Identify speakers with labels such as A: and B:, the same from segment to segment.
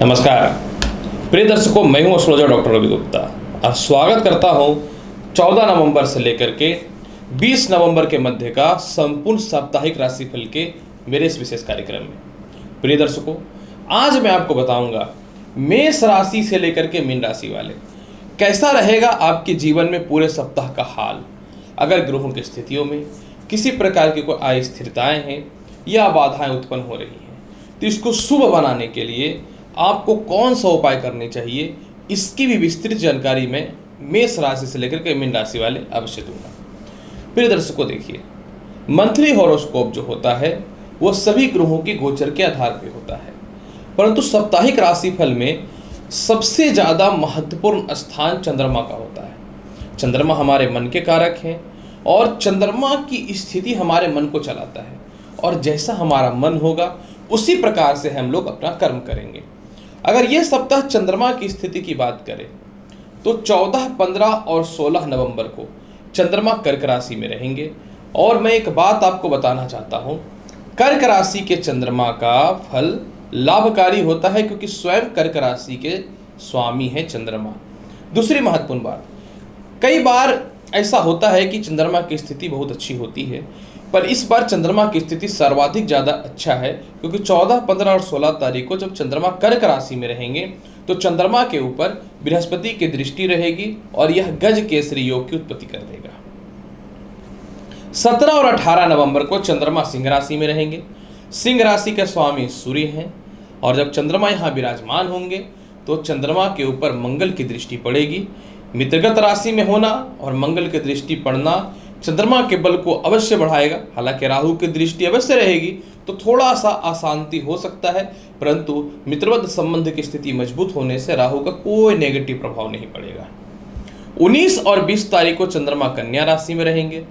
A: नमस्कार प्रिय दर्शकों, मैं हूं एस्ट्रोलॉजर डॉक्टर रवि गुप्ता। अब स्वागत करता हूं 14 नवंबर से लेकर के 20 नवंबर के मध्य का संपूर्ण साप्ताहिक राशिफल के मेरे इस विशेष कार्यक्रम में। प्रिय दर्शकों, आज मैं आपको बताऊंगा मेष राशि से लेकर के मीन राशि वाले कैसा रहेगा आपके जीवन में पूरे सप्ताह का हाल। अगर ग्रहों की स्थितियों में किसी प्रकार की कोई अस्थिरताएं हैं या बाधाएं उत्पन्न हो रही हैं, तो इसको शुभ बनाने के लिए आपको कौन सा उपाय करने चाहिए, इसकी भी विस्तृत जानकारी मैं मेष राशि से लेकर के मीन राशि वाले अवश्य दूंगा। प्रिय दर्शकों, देखिए, मंथली हॉरोस्कोप जो होता है वो सभी ग्रहों के गोचर के आधार पर होता है, परंतु साप्ताहिक राशिफल में सबसे ज़्यादा महत्वपूर्ण स्थान चंद्रमा का होता है। चंद्रमा हमारे मन के कारक हैं और चंद्रमा की स्थिति हमारे मन को चलाता है, और जैसा हमारा मन होगा उसी प्रकार से हम लोग अपना कर्म करेंगे। अगर यह सप्ताह चंद्रमा की स्थिति की बात करें तो 14, 15 और 16 नवंबर को चंद्रमा कर्क राशि में रहेंगे। और मैं एक बात आपको बताना चाहता हूं, कर्क राशि के चंद्रमा का फल लाभकारी होता है क्योंकि स्वयं कर्क राशि के स्वामी है चंद्रमा। दूसरी महत्वपूर्ण बात, कई बार ऐसा होता है कि चंद्रमा की स्थिति बहुत अच्छी होती है, पर इस बार चंद्रमा की स्थिति सर्वाधिक ज़्यादा अच्छा है क्योंकि 14, 15 और 16 तारीख को जब चंद्रमा कर्क राशि में रहेंगे तो चंद्रमा के ऊपर बृहस्पति की दृष्टि रहेगी और यह गज केसरी योग की उत्पत्ति कर देगा। 17 और 18 नवंबर को चंद्रमा सिंह राशि में रहेंगे। सिंह राशि के स्वामी सूर्य हैं, और जब चंद्रमा यहाँ विराजमान होंगे तो चंद्रमा के ऊपर मंगल की दृष्टि पड़ेगी। मित्रगत राशि में होना और मंगल की दृष्टि पड़ना चंद्रमा के बल को अवश्य बढ़ाएगा। हालांकि राहु की दृष्टि अवश्य रहेगी तो थोड़ा सा अशांति हो सकता है, परंतु मित्रवत संबंध की स्थिति मजबूत होने से राहु का कोई नेगेटिव प्रभाव नहीं पड़ेगा। 19 और 20 तारीख को चंद्रमा कन्या राशि में रहेंगे।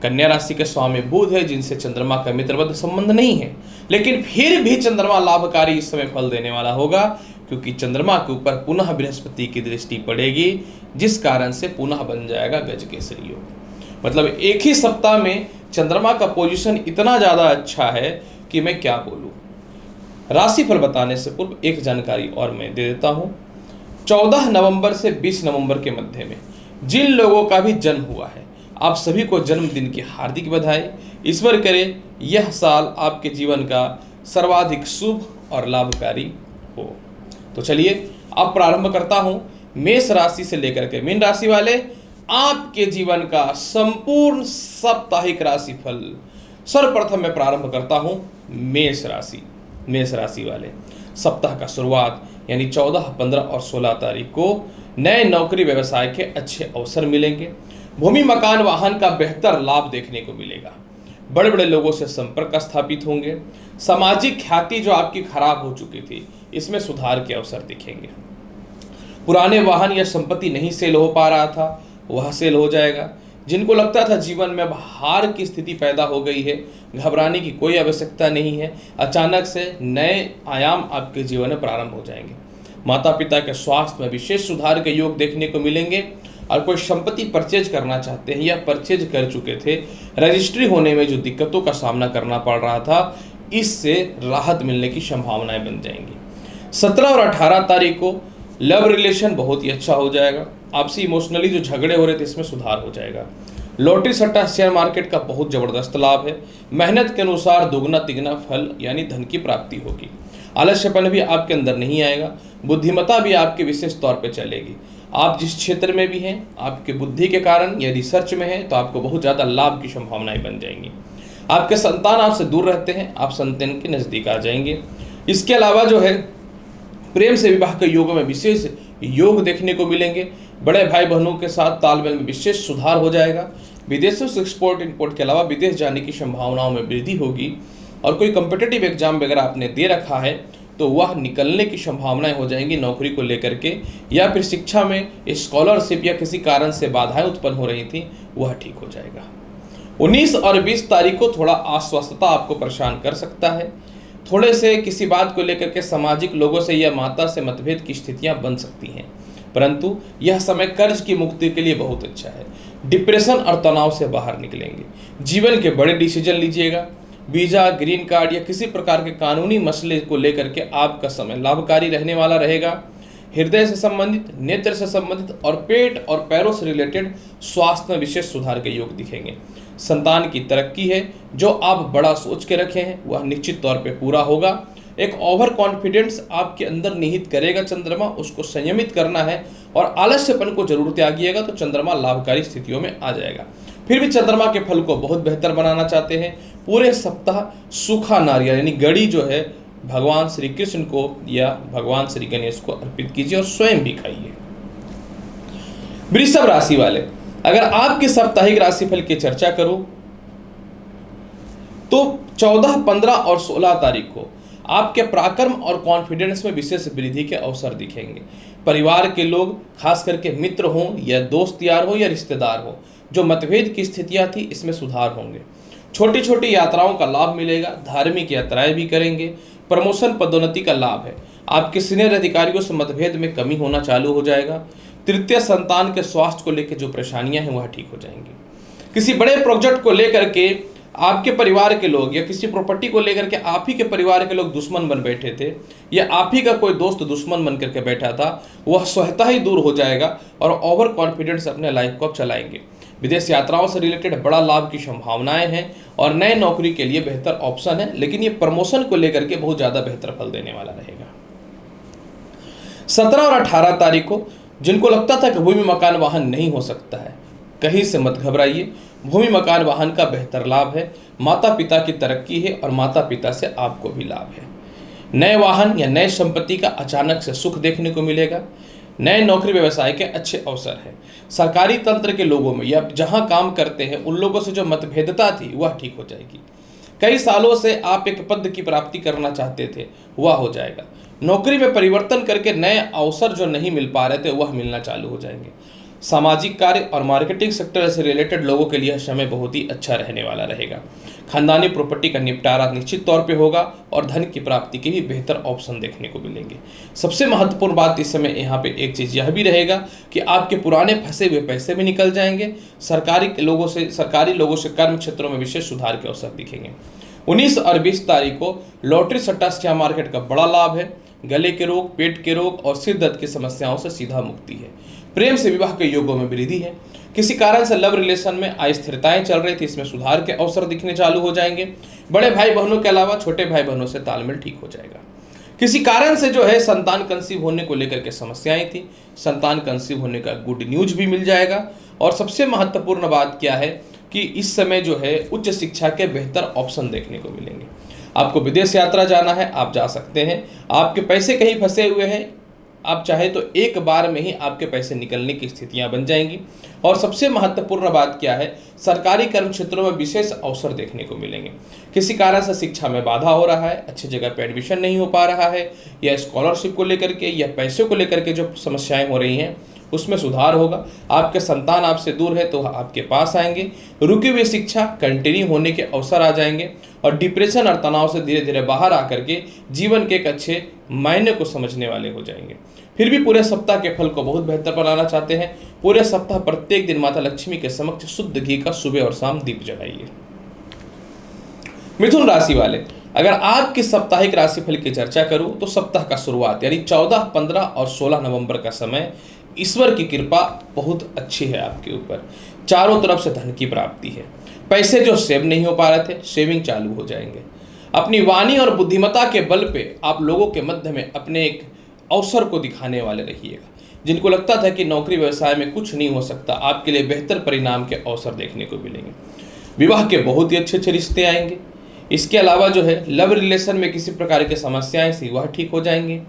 A: कन्या राशि के स्वामी बुध है, जिनसे चंद्रमा का मित्रवत संबंध नहीं है, लेकिन फिर भी चंद्रमा लाभकारी इस समय फल देने वाला होगा क्योंकि चंद्रमा के ऊपर पुनः बृहस्पति की दृष्टि पड़ेगी, जिस कारण से पुनः बन जाएगा गज केसरी योग। मतलब एक ही सप्ताह में चंद्रमा का पोजीशन इतना ज़्यादा अच्छा है कि मैं क्या बोलूँ। राशिफल बताने से पूर्व एक जानकारी और मैं दे देता हूँ। 14 नवंबर से 20 नवंबर के मध्य में जिन लोगों का भी जन्म हुआ है, आप सभी को जन्मदिन की हार्दिक बधाई। ईश्वर करे यह साल आपके जीवन का सर्वाधिक शुभ और लाभकारी हो। तो चलिए अब प्रारंभ करता हूँ मेष राशि से लेकर के मीन राशि वाले आपके जीवन का संपूर्ण साप्ताहिक राशिफल। सर्वप्रथम मैं प्रारंभ करता हूं मेष राशि वाले सप्ताह का शुरुआत यानी 14, 15 और 16 तारीख को नए नौकरी व्यवसाय के अच्छे अवसर मिलेंगे। भूमि मकान वाहन का बेहतर लाभ देखने को मिलेगा। बड़े बड़े लोगों से संपर्क स्थापित होंगे। सामाजिक ख्याति जो आपकी खराब हो चुकी थी, इसमें सुधार के अवसर दिखेंगे। पुराने वाहन या संपत्ति नहीं सेल हो पा रहा था, वह सेल हो जाएगा। जिनको लगता था जीवन में अब हार की स्थिति पैदा हो गई है, घबराने की कोई आवश्यकता नहीं है। अचानक से नए आयाम आपके जीवन में प्रारंभ हो जाएंगे। माता पिता के स्वास्थ्य में विशेष सुधार के योग देखने को मिलेंगे। और कोई संपत्ति परचेज करना चाहते हैं या परचेज कर चुके थे, रजिस्ट्री होने में जो दिक्कतों का सामना करना पड़ रहा था, इससे राहत मिलने की संभावनाएं बन जाएंगी। 17 और 18 तारीख को लव रिलेशन बहुत ही अच्छा हो जाएगा। आपसी इमोशनली जो झगड़े हो रहे थे, इसमें सुधार हो जाएगा। लॉटरी सट्टा शेयर मार्केट का बहुत जबरदस्त लाभ है। मेहनत के अनुसार दोगुना तिगुना फल यानी धन की प्राप्ति होगी। आलस्यपन भी आपके अंदर नहीं आएगा। बुद्धिमत्ता भी आपके विशेष तौर पे चलेगी। आप जिस क्षेत्र में भी हैं, आपके बुद्धि के कारण या रिसर्च में हैं, तो आपको बहुत ज़्यादा लाभ की संभावनाएं बन जाएंगी। आपके संतान आपसे दूर रहते हैं, आप संतान के नज़दीक आ जाएंगे। इसके अलावा जो है प्रेम से विवाह के योगों में विशेष योग देखने को मिलेंगे। बड़े भाई बहनों के साथ तालमेल में विशेष सुधार हो जाएगा। विदेशों से एक्सपोर्ट इंपोर्ट के अलावा विदेश जाने की संभावनाओं में वृद्धि होगी। और कोई कॉम्पिटिटिव एग्जाम वगैरह आपने दे रखा है तो वह निकलने की संभावनाएं हो जाएंगी नौकरी को लेकर के, या फिर शिक्षा में स्कॉलरशिप या किसी कारण से बाधाएं उत्पन्न हो रही थी, वह ठीक हो जाएगा। 19 और 20 तारीख को थोड़ा अस्वस्थता आपको परेशान कर सकता है। थोड़े से किसी बात को लेकर के सामाजिक लोगों से या माता से मतभेद की स्थितियां बन सकती हैं, परंतु यह समय कर्ज की मुक्ति के लिए बहुत अच्छा है। डिप्रेशन और तनाव से बाहर निकलेंगे। जीवन के बड़े डिसीजन लीजिएगा। वीजा, ग्रीन कार्ड या किसी प्रकार के कानूनी मसले को लेकर के आपका समय लाभकारी रहने वाला रहेगा। हृदय से संबंधित, नेत्र से संबंधित और पेट और पैरों से रिलेटेड स्वास्थ्य में विशेष सुधार के योग दिखेंगे। संतान की तरक्की है, जो आप बड़ा सोच के रखे हैं वह निश्चित तौर पे पूरा होगा। एक ओवर कॉन्फिडेंस आपके अंदर निहित करेगा चंद्रमा, उसको संयमित करना है और आलस्यपन को जरूर त्यागिएगा तो चंद्रमा लाभकारी स्थितियों में आ जाएगा। फिर भी चंद्रमा के फल को बहुत बेहतर बनाना चाहते हैं, पूरे सप्ताह सूखा नारियल यानी गड़ी जो है भगवान श्री कृष्ण को या भगवान श्री गणेश को अर्पित कीजिए और स्वयं भी खाइए। वृषभ राशि वाले, अगर आपके साप्ताहिक राशिफल की चर्चा करूं तो 14, 15 और 16 तारीख को आपके पराक्रम और कॉन्फिडेंस में विशेष वृद्धि के अवसर दिखेंगे। परिवार के लोग, खास करके मित्र हों या दोस्त यार हो या रिश्तेदार हो, जो मतभेद की स्थितियां थी इसमें सुधार होंगे। छोटी छोटी यात्राओं का लाभ मिलेगा, धार्मिक यात्राएं भी करेंगे। प्रमोशन, पदोन्नति का लाभ है। आपके सीनियर अधिकारियों से मतभेद में कमी होना चालू हो जाएगा। तृतीय संतान के स्वास्थ्य को लेकर जो परेशानियां हैं वह ठीक हो जाएंगी। किसी बड़े प्रोजेक्ट को लेकर के आपके परिवार के लोग या किसी प्रॉपर्टी को लेकर के आप ही के परिवार के लोग दुश्मन बन बैठे थे या आप ही का कोई दोस्त दुश्मन बन करके बैठा था, वह स्वतः ही दूर हो जाएगा और ओवर कॉन्फिडेंस अपने लाइफ को आप चलाएंगे। विदेश यात्राओं से रिलेटेड बड़ा लाभ की संभावनाएं हैं और नए नौकरी के लिए बेहतर ऑप्शन है, लेकिन ये प्रमोशन को लेकर के बहुत ज्यादा बेहतर फल देने वाला रहेगा। 17 और 18 तारीख को जिनको लगता था कि भूमि मकान वाहन नहीं हो सकता है, कहीं से मत घबराइए। भूमि मकान वाहन का बेहतर लाभ है। माता पिता की तरक्की है और माता पिता से आपको भी लाभ है। नए वाहन या नए संपत्ति का अचानक से सुख देखने को मिलेगा। नए नौकरी व्यवसाय के अच्छे अवसर है। सरकारी तंत्र के लोगों में या जहां काम करते हैं उन लोगों से जो मतभेदता थी वह ठीक हो जाएगी। कई सालों से आप एक पद की प्राप्ति करना चाहते थे, वह हो जाएगा। नौकरी में परिवर्तन करके नए अवसर जो नहीं मिल पा रहे थे वह मिलना चालू हो जाएंगे। सामाजिक कार्य और मार्केटिंग सेक्टर से रिलेटेड लोगों के लिए समय बहुत ही अच्छा रहने वाला रहेगा। खानदानी प्रॉपर्टी का निपटारा निश्चित तौर पे होगा और धन की प्राप्ति के भी बेहतर ऑप्शन देखने को मिलेंगे। सबसे महत्वपूर्ण बात इस समय यहाँ पे एक चीज़ यह भी रहेगा कि आपके पुराने फंसे हुए पैसे भी निकल जाएंगे। सरकारी लोगों से कर्म क्षेत्रों में विशेष सुधार के अवसर दिखेंगे। 19 और 20 तारीख को लॉटरी, सट्टा, शेयर मार्केट का बड़ा लाभ है। गले के रोग, पेट के रोग और सिर दर्द की समस्याओं से सीधा मुक्ति है। प्रेम से विवाह के योगों में वृद्धि है। किसी कारण से लव रिलेशन में अस्थिरताएं चल रही थी, इसमें सुधार के अवसर दिखने चालू हो जाएंगे। बड़े भाई बहनों के अलावा छोटे भाई बहनों से तालमेल ठीक हो जाएगा। किसी कारण से जो है संतान कंसीव होने को लेकर के समस्याएं थी, संतान कंसीव होने का गुड न्यूज भी मिल जाएगा। और सबसे महत्वपूर्ण बात क्या है कि इस समय जो है उच्च शिक्षा के बेहतर ऑप्शन देखने को मिलेंगे। आपको विदेश यात्रा जाना है, आप जा सकते हैं। आपके पैसे कहीं फंसे हुए हैं, आप चाहे तो एक बार में ही आपके पैसे निकलने की स्थितियां बन जाएंगी। और सबसे महत्वपूर्ण बात क्या है, सरकारी कर्म क्षेत्रों में विशेष अवसर देखने को मिलेंगे। किसी कारण से शिक्षा में बाधा हो रहा है, अच्छी जगह पे एडमिशन नहीं हो पा रहा है, या स्कॉलरशिप को लेकर के या पैसों को लेकर के जो समस्याएं हो रही हैं उसमें सुधार होगा। आपके संतान आपसे दूर है तो आपके पास आएंगे। रुकी हुई शिक्षा कंटिन्यू होने के अवसर आ जाएंगे और डिप्रेशन और तनाव से धीरे धीरे बाहर आकर के जीवन के एक अच्छे मायने को समझने वाले हो जाएंगे। फिर भी पूरे सप्ताह के फल को बहुत बेहतर बनाना चाहते हैं, पूरे सप्ताह प्रत्येक दिन माता लक्ष्मी के समक्ष शुद्ध घी का सुबह और शाम दीप जलाइए। मिथुन राशि वाले, अगर आपकी साप्ताहिक राशिफल की चर्चा करूं तो सप्ताह का शुरुआत यानी 14, 15 और 16 नवंबर का समय ईश्वर की कृपा बहुत अच्छी है आपके ऊपर। चारों तरफ से धन की प्राप्ति है। पैसे जो सेव नहीं हो पा रहे थे, सेविंग चालू हो जाएंगे। अपनी वाणी और बुद्धिमत्ता के बल पे आप लोगों के मध्य में अपने एक अवसर को दिखाने वाले रहिएगा। जिनको लगता था कि नौकरी व्यवसाय में कुछ नहीं हो सकता, आपके लिए बेहतर परिणाम के अवसर देखने को मिलेंगे। विवाह के बहुत ही अच्छे अच्छे रिश्ते आएंगे। इसके अलावा जो है लव रिलेशन में किसी प्रकार की समस्याएं थी वह ठीक हो जाएंगी।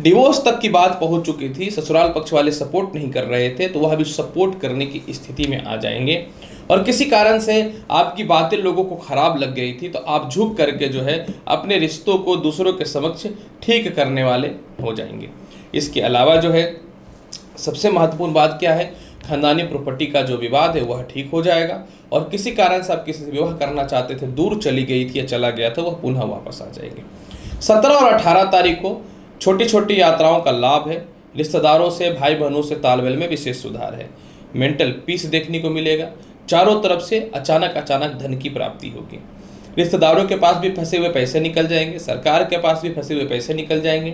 A: डिवोर्स तक की बात पहुंच चुकी थी, ससुराल पक्ष वाले सपोर्ट नहीं कर रहे थे तो वह भी सपोर्ट करने की स्थिति में आ जाएंगे। और किसी कारण से आपकी बातें लोगों को खराब लग गई थी तो आप झुक करके जो है अपने रिश्तों को दूसरों के समक्ष ठीक करने वाले हो जाएंगे। इसके अलावा जो है सबसे महत्वपूर्ण बात क्या है, खानदानी प्रॉपर्टी का जो विवाद है वह ठीक हो जाएगा। और किसी कारण से आप किसी से विवाह करना चाहते थे, दूर चली गई थी या चला गया था, वह पुनः वापस आ जाएंगे। 17 और 18 तारीख को छोटी छोटी यात्राओं का लाभ है। रिश्तेदारों से, भाई बहनों से तालमेल में विशेष सुधार है। मेंटल पीस देखने को मिलेगा। चारों तरफ से अचानक धन की प्राप्ति होगी। रिश्तेदारों के पास भी फंसे हुए पैसे निकल जाएंगे, सरकार के पास भी फंसे हुए पैसे निकल जाएंगे।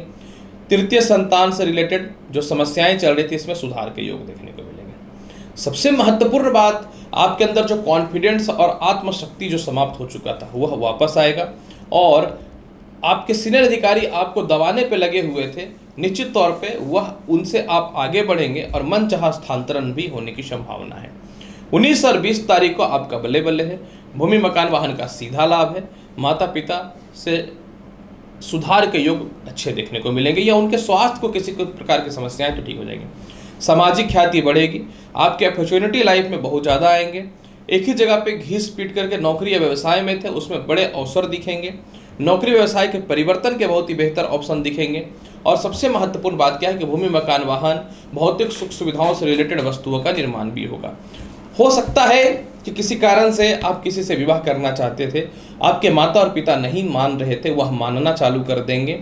A: तृतीय संतान से रिलेटेड जो समस्याएं चल रही थी इसमें सुधार के योग देखने को मिलेंगे। सबसे महत्वपूर्ण बात, आपके अंदर जो कॉन्फिडेंस और आत्मशक्ति जो समाप्त हो चुका था वह वापस आएगा, और आपके सीनियर अधिकारी आपको दबाने पे लगे हुए थे, निश्चित तौर पे वह उनसे आप आगे बढ़ेंगे और मनचाहा स्थानांतरण भी होने की संभावना है। 19 और 20 तारीख को आपका बल्ले बल्ले है। भूमि मकान वाहन का सीधा लाभ है। माता पिता से सुधार के योग अच्छे देखने को मिलेंगे, या उनके स्वास्थ्य को किसी प्रकार की समस्याएं तो ठीक हो जाएंगी। सामाजिक ख्याति बढ़ेगी। आपके अपॉर्चुनिटी लाइफ में बहुत ज़्यादा आएंगे। एक ही जगह पे घिस पीट करके नौकरी या व्यवसाय में थे, उसमें बड़े अवसर दिखेंगे। नौकरी व्यवसाय के परिवर्तन के बहुत ही बेहतर ऑप्शन दिखेंगे। और सबसे महत्वपूर्ण बात क्या है कि भूमि मकान वाहन भौतिक सुख सुविधाओं से रिलेटेड वस्तुओं का निर्माण भी होगा। हो सकता है कि किसी कारण से आप किसी से विवाह करना चाहते थे, आपके माता और पिता नहीं मान रहे थे, वह मानना चालू कर देंगे।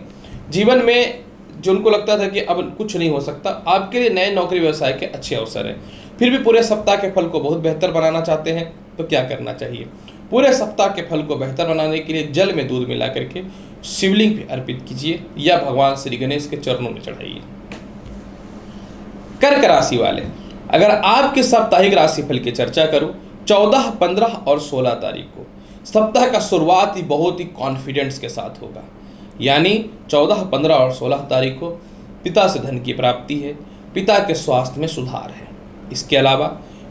A: जीवन में जो उनको लगता था कि अब कुछ नहीं हो सकता, आपके लिए नए नौकरी व्यवसाय के अच्छे अवसर हैं। फिर भी पूरे सप्ताह के फल को बहुत बेहतर बनाना चाहते हैं तो क्या करना चाहिए? पूरे सप्ताह के फल को बेहतर बनाने के लिए जल में दूध मिला करके शिवलिंग पे अर्पित कीजिए या भगवान श्री गणेश के चरणों में चढ़ाइए। कर्क राशि वाले, अगर आपके साप्ताहिक राशिफल की चर्चा करूं, 14, 15 और 16 तारीख को सप्ताह का शुरुआत ही बहुत ही कॉन्फिडेंस के साथ होगा। यानी 14, 15 और 16 तारीख को पिता से धन की प्राप्ति है, पिता के स्वास्थ्य में सुधार है। इसके अलावा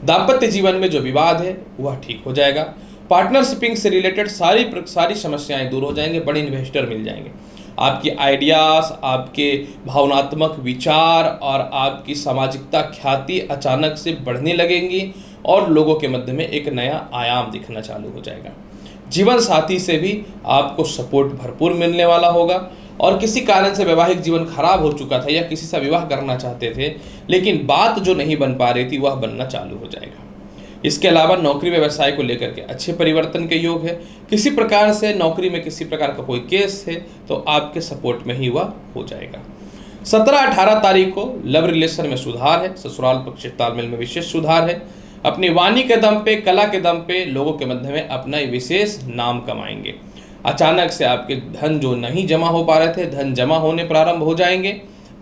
A: दाम्पत्य जीवन में जो विवाद है वह ठीक हो जाएगा। पार्टनरशिपिंग से रिलेटेड सारी समस्याएं दूर हो जाएंगे। बड़े इन्वेस्टर मिल जाएंगे। आपकी आइडियाज, आपके भावनात्मक विचार और आपकी सामाजिकता ख्याति अचानक से बढ़ने लगेंगी और लोगों के मध्य में एक नया आयाम दिखना चालू हो जाएगा। जीवन साथी से भी आपको सपोर्ट भरपूर मिलने वाला होगा, और किसी कारण से वैवाहिक जीवन खराब हो चुका था या किसी से विवाह करना चाहते थे लेकिन बात जो नहीं बन पा रही थी वह बनना चालू हो जाएगा। इसके अलावा नौकरी व्यवसाय को लेकर के अच्छे परिवर्तन के योग है। किसी प्रकार से नौकरी में किसी प्रकार का कोई केस है तो आपके सपोर्ट में ही वह हो जाएगा। 17, 18 तारीख को लव रिलेशन में सुधार है। ससुराल पक्ष तालमेल में विशेष सुधार है। अपनी वाणी के दम पे, कला के दम पे लोगों के मध्य में अपना विशेष नाम कमाएंगे। अचानक से आपके धन जो नहीं जमा हो पा रहे थे, धन जमा होने प्रारंभ हो जाएंगे।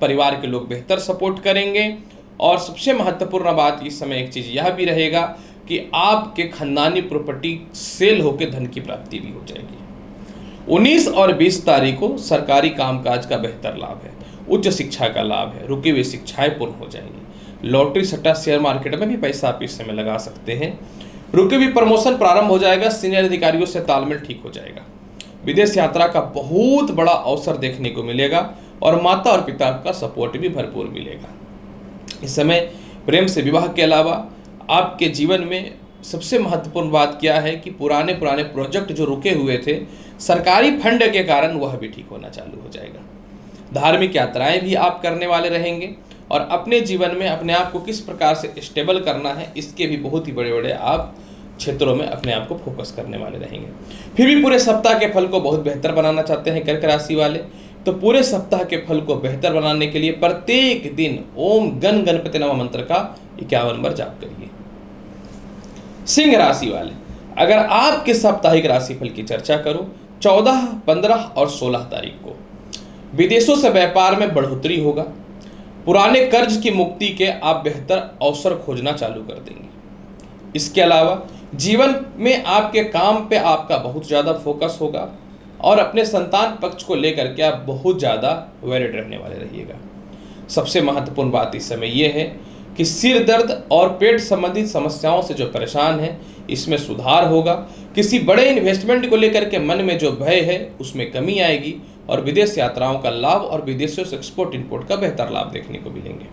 A: परिवार के लोग बेहतर सपोर्ट करेंगे। और सबसे महत्वपूर्ण बात इस समय एक चीज़ यह भी रहेगा कि आपके खानदानी प्रॉपर्टी सेल होकर धन की प्राप्ति भी हो जाएगी। 19 और 20 तारीख को सरकारी कामकाज का बेहतर लाभ है। उच्च शिक्षा का लाभ है। रुकी हुई शिक्षाएं पूर्ण हो जाएंगी। लॉटरी, सट्टा, शेयर मार्केट में भी पैसा आप इस समय लगा सकते हैं। रुकी हुई प्रमोशन प्रारंभ हो जाएगा। सीनियर अधिकारियों से तालमेल ठीक हो जाएगा। विदेश यात्रा का बहुत बड़ा अवसर देखने को मिलेगा और माता और पिता का सपोर्ट भी भरपूर मिलेगा। इस समय प्रेम से विवाह के अलावा आपके जीवन में सबसे महत्वपूर्ण बात क्या है कि पुराने प्रोजेक्ट जो रुके हुए थे सरकारी फंड के कारण वह भी ठीक होना चालू हो जाएगा। धार्मिक यात्राएं भी आप करने वाले रहेंगे और अपने जीवन में अपने आप को किस प्रकार से स्टेबल करना है इसके भी बहुत ही बड़े बड़े आप क्षेत्रों में अपने आप को फोकस करने वाले रहेंगे। फिर भी पूरे सप्ताह के फल को बहुत बेहतर बनाना चाहते हैं कर्क राशि वाले, तो पूरे सप्ताह के फल को बेहतर बनाने के लिए प्रत्येक दिन ओम गण गणपति नमः मंत्र का 51 बार जाप करिए। सिंह राशि वाले, अगर आपके साप्ताहिक राशिफल की चर्चा करूं, 14, 15 और 16 तारीख को विदेशों से व्यापार में बढ़ोतरी होगा। पुराने कर्ज की मुक्ति के आप बेहतर अवसर खोजना चालू कर देंगे। इसके अलावा जीवन में आपके काम पे आपका बहुत ज़्यादा फोकस होगा और अपने संतान पक्ष को लेकर के आप बहुत ज़्यादा वैरिड रहने वाले रहिएगा। सबसे महत्वपूर्ण बात इस समय यह है कि सिर दर्द और पेट संबंधित समस्याओं से जो परेशान है इसमें सुधार होगा। किसी बड़े इन्वेस्टमेंट को लेकर के मन में जो भय है उसमें कमी आएगी और विदेश यात्राओं का लाभ और विदेशों से एक्सपोर्ट इंपोर्ट का बेहतर लाभ देखने को मिलेंगे।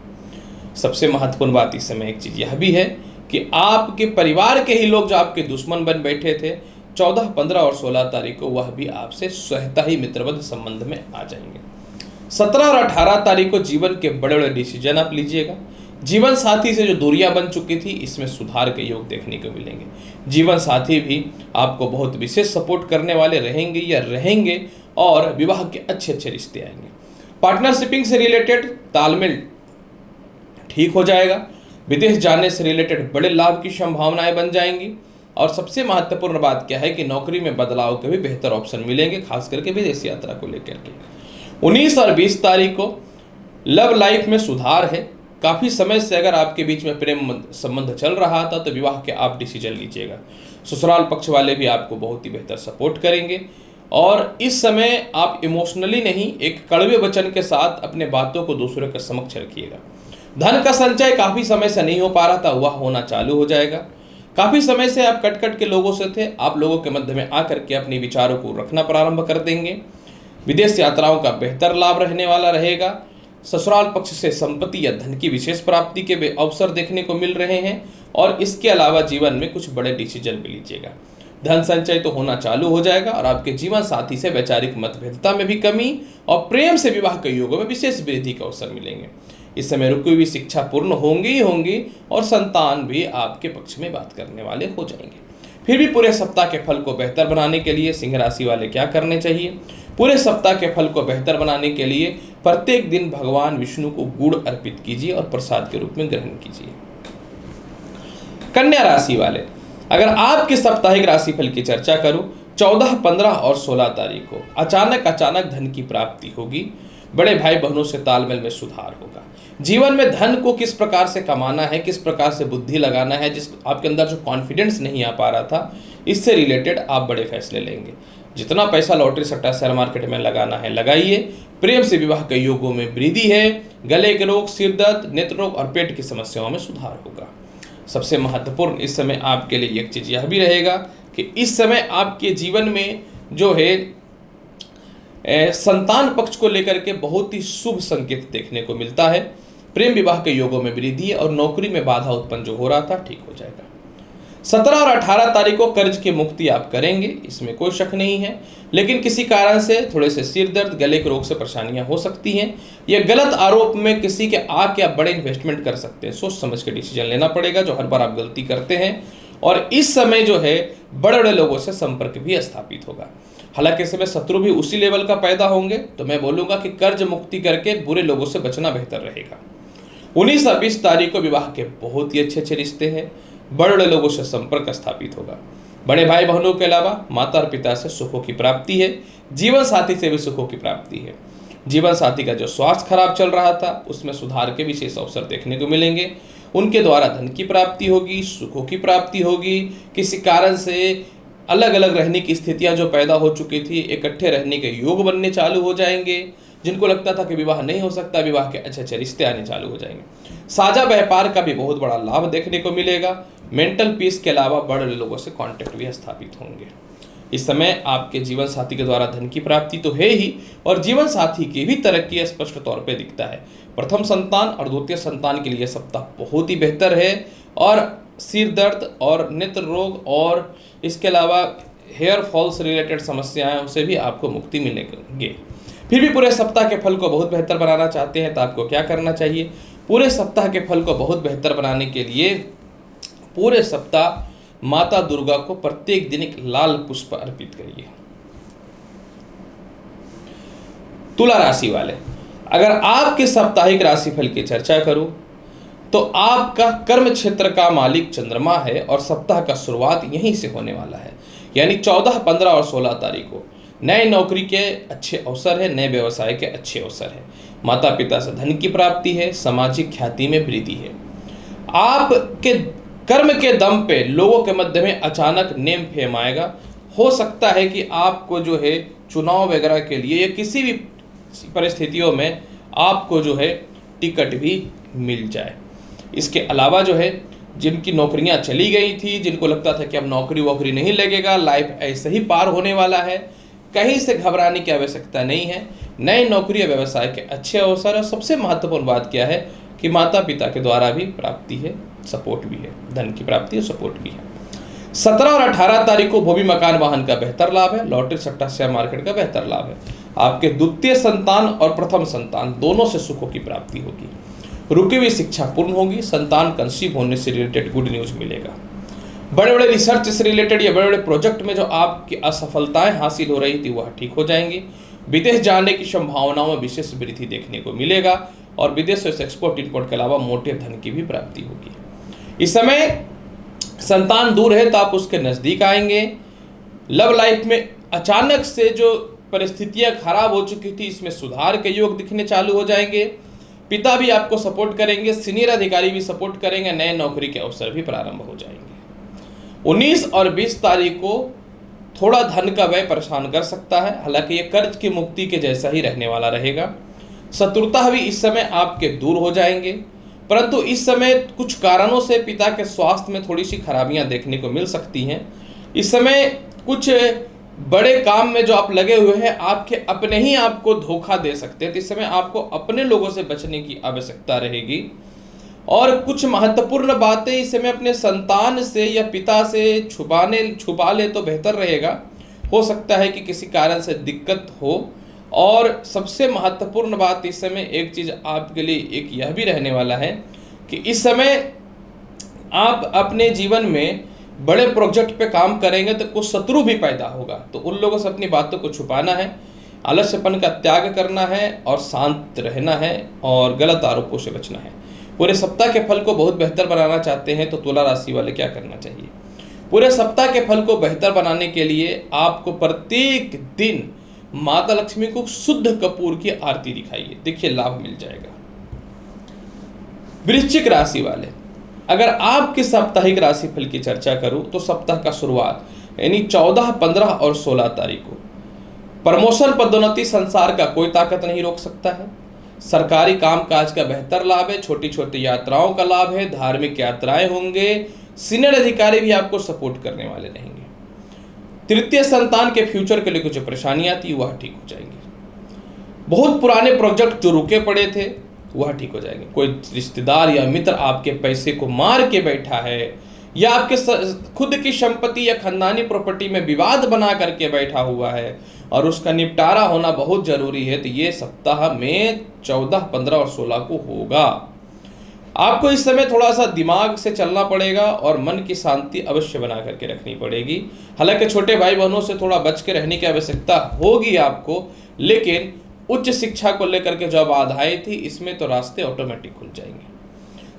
A: सबसे महत्वपूर्ण बात इस समय एक चीज़ यह भी है कि आपके परिवार के ही लोग जो आपके दुश्मन बन बैठे थे 14, 15 और 16 तारीख को वह भी आपसे स्वतः ही मित्रवत संबंध में आ जाएंगे। 17 और 18 तारीख को जीवन के बड़े बड़े डिसीजन आप लीजिएगा। जीवन साथी से जो दूरियां बन चुकी थी इसमें सुधार के योग देखने को मिलेंगे। जीवन साथी भी आपको बहुत विशेष सपोर्ट करने वाले रहेंगे और विवाह के अच्छे अच्छे रिश्ते आएंगे। पार्टनरशिपिंग से रिलेटेड तालमेल ठीक हो जाएगा। विदेश जाने से रिलेटेड बड़े लाभ की संभावनाएं बन जाएंगी और सबसे महत्वपूर्ण बात क्या है कि नौकरी में बदलाव के भी बेहतर ऑप्शन मिलेंगे, खास करके विदेश यात्रा को लेकर के। 19 और 20 तारीख को लव लाइफ में सुधार है। काफ़ी समय से अगर आपके बीच में प्रेम संबंध चल रहा था तो विवाह के आप डिसीजन लीजिएगा। ससुराल पक्ष वाले भी आपको बहुत ही बेहतर सपोर्ट करेंगे और इस समय आप इमोशनली नहीं, एक कड़वे वचन के साथ अपने बातों को दूसरों के समक्ष रखिएगा। धन का संचय काफ़ी समय से नहीं हो पा रहा था, वह होना चालू हो जाएगा। काफ़ी समय से आप कट कट के लोगों से थे, आप लोगों के मध्य में आकर के अपने विचारों को रखना प्रारंभ कर देंगे। विदेश यात्राओं का बेहतर लाभ रहने वाला रहेगा। ससुराल पक्ष से संपत्ति या धन की विशेष प्राप्ति के अवसर देखने को मिल रहे हैं और इसके अलावा जीवन में कुछ बड़े डिसीजन भी लीजिएगा। धन संचय तो होना चालू हो जाएगा और आपके जीवन साथी से वैचारिक मतभेदता में भी कमी और प्रेम से विवाह के योगों में विशेष वृद्धि के अवसर मिलेंगे। इस समय रुकी हुई शिक्षा पूर्ण होंगी ही होंगी और संतान भी आपके पक्ष में बात करने वाले हो जाएंगे। फिर भी पूरे सप्ताह के फल को बेहतर बनाने के लिए सिंह राशि वाले क्या करने चाहिए? पूरे सप्ताह के फल को बेहतर बनाने के लिए प्रत्येक दिन भगवान विष्णु को गुड़ अर्पित कीजिए और प्रसाद के रूप में ग्रहण कीजिए। कन्या राशि वाले, अगर आपके साप्ताहिक राशिफल की चर्चा करूं, 14, 15 और 16 तारीख को अचानक धन की प्राप्ति होगी। बड़े भाई बहनों से तालमेल में सुधार होगा। जीवन में धन को किस प्रकार से कमाना है, किस प्रकार से बुद्धि लगाना है, जिस आपके अंदर जो कॉन्फिडेंस नहीं आ पा रहा था, इससे रिलेटेड आप बड़े फैसले लेंगे। जितना पैसा लॉटरी सट्टा शेयर मार्केट में लगाना है लगाइए। प्रेम से विवाह के योगों में वृद्धि है। गले के रोग, सिर दर्द, नेत्र रोग और पेट की समस्याओं में सुधार होगा। सबसे महत्वपूर्ण इस समय आपके लिए एक चीज यह भी रहेगा कि इस समय आपके जीवन में जो है संतान पक्ष को लेकर के बहुत ही शुभ संकेत देखने को मिलता है। प्रेम विवाह के योगों में वृद्धि और नौकरी में बाधा उत्पन्न जो हो रहा था ठीक हो जाएगा। 17 और 18 तारीख को कर्ज की मुक्ति आप करेंगे, इसमें कोई शक नहीं है। लेकिन किसी कारण से थोड़े से सिर दर्द, गले के रोग से परेशानियां हो सकती हैं। यह गलत आरोप में किसी के आके आप बड़े इन्वेस्टमेंट कर सकते हैं। सोच समझ के डिसीजन लेना पड़ेगा, जो हर बार आप गलती करते हैं। और इस समय जो है बड़े बड़े लोगों से संपर्क भी स्थापित होगा। हालांकि इस समय शत्रु भी उसी लेवल का पैदा होंगे, तो मैं बोलूंगा कि कर्ज मुक्ति करके बुरे लोगों से बचना बेहतर रहेगा। 19 और 20 तारीख को विवाह के बहुत ही अच्छे रिश्ते हैं। बड़े बड़े लोगों से संपर्क स्थापित होगा। बड़े भाई बहनों के अलावा माता और पिता से सुखों की प्राप्ति है। जीवन साथी से भी सुखों की प्राप्ति है। जीवन साथी का जो स्वास्थ्य खराब चल रहा था उसमें सुधार के विशेष अवसर देखने को मिलेंगे। उनके द्वारा धन की प्राप्ति होगी, सुखों की प्राप्ति होगी। किसी कारण से अलग अलग रहने की स्थितियां जो पैदा हो चुकी थी, इकट्ठे रहने के योग बनने चालू हो जाएंगे। जिनको लगता था कि विवाह नहीं हो सकता, विवाह के अच्छे रिश्ते आने चालू हो जाएंगे। साझा व्यापार का भी बहुत बड़ा लाभ देखने को मिलेगा। मेंटल पीस के अलावा बड़े लोगों से कांटेक्ट भी स्थापित होंगे। इस समय आपके जीवन साथी के द्वारा धन की प्राप्ति तो है ही और जीवन साथी की भी तरक्की स्पष्ट तौर पे दिखता है। प्रथम संतान और द्वितीय संतान के लिए सप्ताह बहुत ही बेहतर है और सिर दर्द और नेत्र रोग और इसके अलावा हेयर फॉल से रिलेटेड समस्याएं से भी आपको मुक्ति मिलेगी। फिर भी पूरे सप्ताह के फल को बहुत बेहतर बनाना चाहते हैं तो आपको क्या करना चाहिए? पूरे सप्ताह के फल को बहुत बेहतर बनाने के लिए पूरे सप्ताह माता दुर्गा को प्रत्येक दिन एक लाल पुष्प अर्पित करिए। तुला राशि वाले, अगर आपके साप्ताहिक राशिफल की चर्चा करूं तो आपका कर्म क्षेत्र का मालिक चंद्रमा है और सप्ताह का शुरुआत यहीं से होने वाला है। यानी 14, 15 और 16 तारीख को नए नौकरी के अच्छे अवसर है, नए व्यवसाय के अच्छे अवसर है। माता पिता से धन की प्राप्ति है, सामाजिक ख्याति में वृद्धि है। आपके कर्म के दम पे लोगों के मध्य में अचानक नेम फेम आएगा। हो सकता है कि आपको जो है चुनाव वगैरह के लिए या किसी भी परिस्थितियों में आपको जो है टिकट भी मिल जाए। इसके अलावा जो है जिनकी नौकरियां चली गई थी, जिनको लगता था कि अब नौकरी वोकरी नहीं लगेगा, लाइफ ऐसे ही पार होने वाला है, कहीं से घबराने की आवश्यकता नहीं है। नई नौकरी या व्यवसाय के अच्छे अवसर और सबसे महत्वपूर्ण बात क्या है कि माता पिता के द्वारा भी प्राप्ति है, सपोर्ट भी है, धन की प्राप्ति और सपोर्ट भी है। 17 और 18 तारीख को भूमि मकान वाहन का बेहतर लाभ है। लॉटरी सट्टा शेयर मार्केट का बेहतर लाभ है। आपके द्वितीय संतान और प्रथम संतान दोनों से सुखों की प्राप्ति होगी। रुकी हुई शिक्षा पूर्ण होगी। संतान कंसीव होने से रिलेटेड गुड न्यूज मिलेगा। बड़े बड़े रिसर्च से रिलेटेड या बड़े बड़े प्रोजेक्ट में जो आपकी असफलताएं हासिल हो रही थी वह ठीक हो जाएंगी। विदेश जाने की संभावनाओं में विशेष वृद्धि देखने को मिलेगा और विदेश से एक्सपोर्ट इंपोर्ट के अलावा मोटे धन की भी प्राप्ति होगी। इस समय संतान दूर है तो आप उसके नज़दीक आएंगे। लव लाइफ में अचानक से जो परिस्थितियां खराब हो चुकी थी इसमें सुधार के योग दिखने चालू हो जाएंगे। पिता भी आपको सपोर्ट करेंगे, सीनियर अधिकारी भी सपोर्ट करेंगे, नए नौकरी के अवसर भी प्रारंभ हो जाएंगे। 19 और 20 तारीख को थोड़ा धन का व्यय परेशान कर सकता है, हालांकि ये कर्ज की मुक्ति के जैसा ही रहने वाला रहेगा। शत्रुता भी इस समय आपके दूर हो जाएंगे, परंतु इस समय कुछ कारणों से पिता के स्वास्थ्य में थोड़ी सी खराबियां देखने को मिल सकती हैं। इस समय कुछ बड़े काम में जो आप लगे हुए हैं आपके अपने ही आपको धोखा दे सकते हैं, तो इस समय आपको अपने लोगों से बचने की आवश्यकता रहेगी। और कुछ महत्वपूर्ण बातें इस समय अपने संतान से या पिता से छुपा ले तो बेहतर रहेगा। हो सकता है कि किसी कारण से दिक्कत हो। और सबसे महत्वपूर्ण बात इस समय एक चीज़ आपके लिए एक यह भी रहने वाला है कि इस समय आप अपने जीवन में बड़े प्रोजेक्ट पे काम करेंगे तो कुछ शत्रु भी पैदा होगा, तो उन लोगों से अपनी बातों को छुपाना है, आलस्यपन का त्याग करना है और शांत रहना है और गलत आरोपों से बचना है। पूरे सप्ताह के फल को बहुत बेहतर बनाना चाहते हैं तो तुला राशि वाले क्या करना चाहिए? पूरे सप्ताह के फल को बेहतर बनाने के लिए आपको प्रत्येक दिन माता लक्ष्मी को शुद्ध कपूर की आरती दिखाइए, देखिए लाभ मिल जाएगा। वृश्चिक राशि वाले, अगर आपके साप्ताहिक राशिफल की चर्चा करूं तो सप्ताह का शुरुआत यानी 14, 15 और 16 तारीख को प्रमोशन पदोन्नति संसार का कोई ताकत नहीं रोक सकता है। सरकारी कामकाज का बेहतर लाभ है, छोटी छोटी यात्राओं का लाभ है, धार्मिक यात्राएं होंगे, सीनियर अधिकारी भी आपको सपोर्ट करने वाले रहेंगे। तृतीय संतान के फ्यूचर के लिए कुछ परेशानियां थी वह ठीक हो जाएंगी। बहुत पुराने प्रोजेक्ट जो रुके पड़े थे वह ठीक हो जाएंगे। कोई रिश्तेदार या मित्र आपके पैसे को मार के बैठा है या आपके खुद की संपत्ति या खानदानी प्रॉपर्टी में विवाद बना करके बैठा हुआ है और उसका निपटारा होना बहुत जरूरी है, तो ये सप्ताह में 14, 15 और 16 को होगा। आपको इस समय थोड़ा सा दिमाग से चलना पड़ेगा और मन की शांति अवश्य बना करके रखनी पड़ेगी। हालांकि छोटे भाई बहनों से थोड़ा बच के रहने की आवश्यकता होगी आपको, लेकिन उच्च शिक्षा को लेकर के जो बाधाएं थी इसमें तो रास्ते ऑटोमेटिक खुल जाएंगे।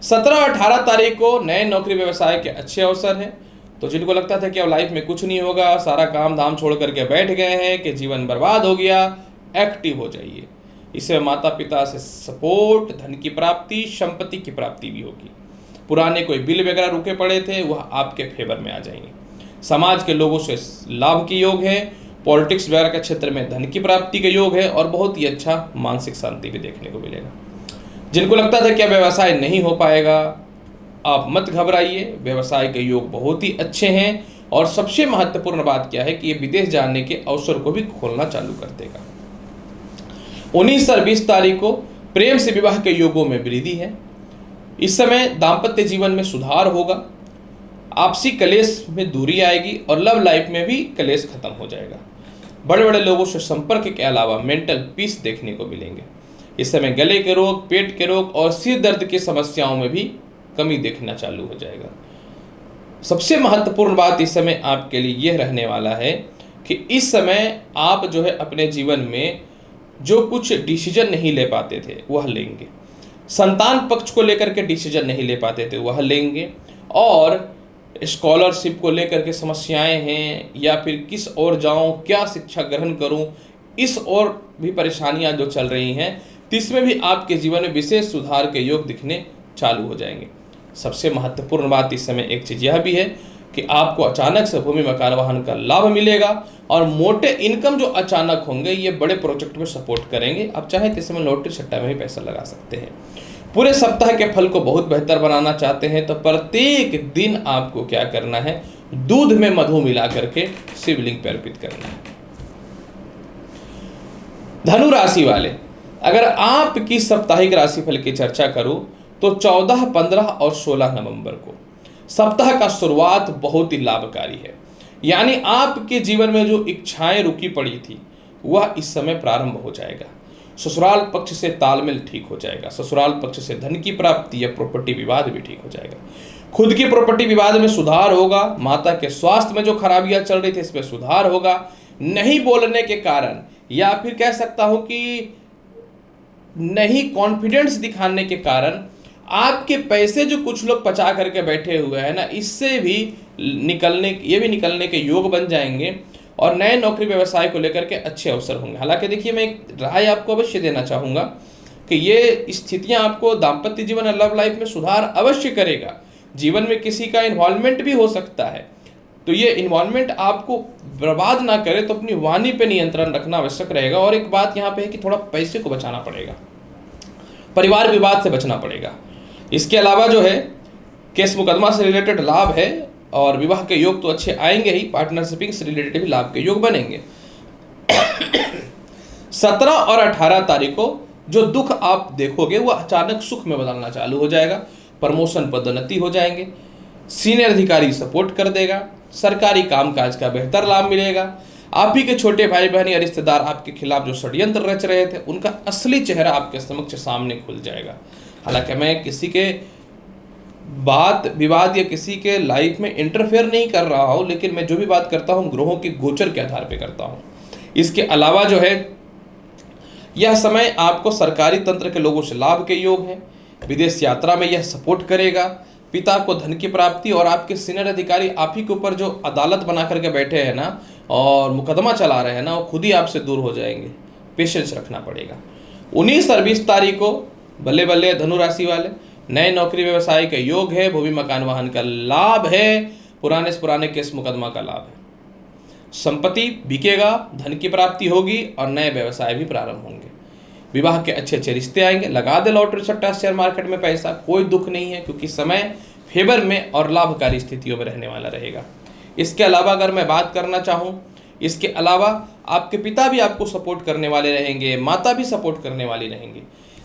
A: 17, 18 तारीख को नए नौकरी व्यवसाय के अच्छे अवसर हैं। तो जिनको लगता था कि अब लाइफ में कुछ नहीं होगा, सारा काम धाम छोड़ करके बैठ गए हैं, कि जीवन बर्बाद हो गया, एक्टिव हो जाइए। इससे माता पिता से सपोर्ट, धन की प्राप्ति, संपत्ति की प्राप्ति भी होगी। पुराने कोई बिल वगैरह रुके पड़े थे वह आपके फेवर में आ जाएंगे। समाज के लोगों से लाभ के योग है। पॉलिटिक्स वगैरह के क्षेत्र में धन की प्राप्ति के योग है और बहुत ही अच्छा मानसिक शांति भी देखने को मिलेगा। जिनको लगता था कि व्यवसाय नहीं हो पाएगा, आप मत घबराइए, व्यवसाय के योग बहुत ही अच्छे हैं। और सबसे महत्वपूर्ण बात क्या है कि ये विदेश जाने के अवसर को भी खोलना चालू कर देगा। 19 और 20 तारीख को प्रेम से विवाह के योगों में वृद्धि है। इस समय दाम्पत्य जीवन में सुधार होगा, आपसी कलेश में दूरी आएगी और लव लाइफ में भी कलेश खत्म हो जाएगा। बड़े बड़े लोगों से संपर्क के अलावा मेंटल पीस देखने को मिलेंगे। इस समय गले के रोग, पेट के रोग और सिर दर्द की समस्याओं में भी कमी देखना चालू हो जाएगा। सबसे महत्वपूर्ण बात इस समय आपके लिए यह रहने वाला है कि इस समय आप जो है अपने जीवन में जो कुछ डिसीजन नहीं ले पाते थे वह लेंगे। संतान पक्ष को लेकर के डिसीजन नहीं ले पाते थे वह लेंगे। और स्कॉलरशिप को लेकर के समस्याएं हैं या फिर किस ओर जाऊं, क्या शिक्षा ग्रहण करूं, इस ओर भी परेशानियां जो चल रही हैं, तो इसमें भी आपके जीवन में विशेष सुधार के योग दिखने चालू हो जाएंगे। सबसे महत्वपूर्ण बात इस समय एक चीज़ यह भी है कि आपको अचानक से भूमि मकान वाहन का लाभ मिलेगा और मोटे इनकम जो अचानक होंगे ये बड़े प्रोजेक्ट में सपोर्ट करेंगे। आप चाहे तो इसमें लॉटरी सट्टा में भी पैसा लगा सकते हैं। पूरे सप्ताह के फल को बहुत बेहतर बनाना चाहते हैं तो प्रत्येक दिन आपको क्या करना है, दूध में मधु मिला करके शिवलिंग पे अर्पित करना है। धनु राशि वाले, अगर आपकी साप्ताहिक राशिफल की चर्चा करूं तो 14, 15 और 16 नवंबर को सप्ताह का शुरुआत बहुत ही लाभकारी है। यानी आपके जीवन में जो इच्छाएं रुकी पड़ी थी वह इस समय प्रारंभ हो जाएगा। ससुराल पक्ष से तालमेल ठीक हो जाएगा। ससुराल पक्ष से धन की प्राप्ति या प्रॉपर्टी विवाद भी ठीक हो जाएगा। खुद की प्रॉपर्टी विवाद में सुधार होगा। माता के स्वास्थ्य में जो खराबियां चल रही थी इसमें सुधार होगा। नहीं बोलने के कारण या फिर कह सकता हूं कि नहीं कॉन्फिडेंस दिखाने के कारण आपके पैसे जो कुछ लोग बचा करके बैठे हुए हैं ना, इससे भी निकलने के योग बन जाएंगे और नए नौकरी व्यवसाय को लेकर के अच्छे अवसर होंगे। हालांकि देखिए, मैं एक राय आपको अवश्य देना चाहूँगा कि ये स्थितियाँ आपको दाम्पत्य जीवन और लव लाइफ में सुधार अवश्य करेगा। जीवन में किसी का इन्वॉल्वमेंट भी हो सकता है, तो ये इन्वॉल्वमेंट आपको बर्बाद ना करे, तो अपनी वाणी पे नियंत्रण रखना आवश्यक रहेगा। और एक बात यहाँ पे है कि थोड़ा पैसे को बचाना पड़ेगा, परिवार विवाद से बचना पड़ेगा। इसके अलावा जो है केस मुकदमा से रिलेटेड लाभ है और विवाह के योग तो अच्छे आएंगे ही, पार्टनरशिपिंग से रिलेटेड भी लाभ के योग बनेंगे। 17 और 18 तारीख को जो दुख आप देखोगे वो अचानक सुख में बदलना चालू हो जाएगा। प्रमोशन पदोन्नति हो जाएंगे, सीनियर अधिकारी सपोर्ट कर देगा, सरकारी कामकाज का बेहतर लाभ मिलेगा। आप ही के छोटे भाई बहन या रिश्तेदार आपके खिलाफ जो षड्यंत्र रच रहे थे, उनका असली चेहरा आपके समक्ष सामने खुल जाएगा। हालांकि मैं किसी के बात विवाद या किसी के लाइफ में इंटरफेयर नहीं कर रहा हूं, लेकिन मैं जो भी बात करता हूं ग्रहों के गोचर के आधार पर करता हूं। इसके अलावा जो है यह समय आपको सरकारी तंत्र के लोगों से लाभ के योग हैं। विदेश यात्रा में यह सपोर्ट करेगा। पिता को धन की प्राप्ति और आपके सीनियर अधिकारी आप ही के ऊपर जो अदालत बना करके बैठे हैं ना और मुकदमा चला रहे हैं ना, वो खुद ही आपसे दूर हो जाएंगे। पेशेंस रखना पड़ेगा। 19 और 20 तारीख को बल्ले बल्ले धनु राशि वाले, नए नौकरी व्यवसाय का योग है, भूमि मकान वाहन का लाभ है, पुराने से पुराने केस मुकदमा का लाभ है, संपत्ति बिकेगा, धन की प्राप्ति होगी और नए व्यवसाय भी प्रारंभ होंगे। विवाह के अच्छे अच्छे रिश्ते आएंगे। लगा दे लॉटरी सट्टा शेयर मार्केट में पैसा, कोई दुख नहीं है, क्योंकि समय फेवर में और लाभकारी स्थितियों में रहने वाला रहेगा। इसके अलावा अगर मैं बात करना चाहूँ, इसके अलावा आपके पिता भी आपको सपोर्ट करने वाले रहेंगे, माता भी सपोर्ट करने वाली रहेंगी।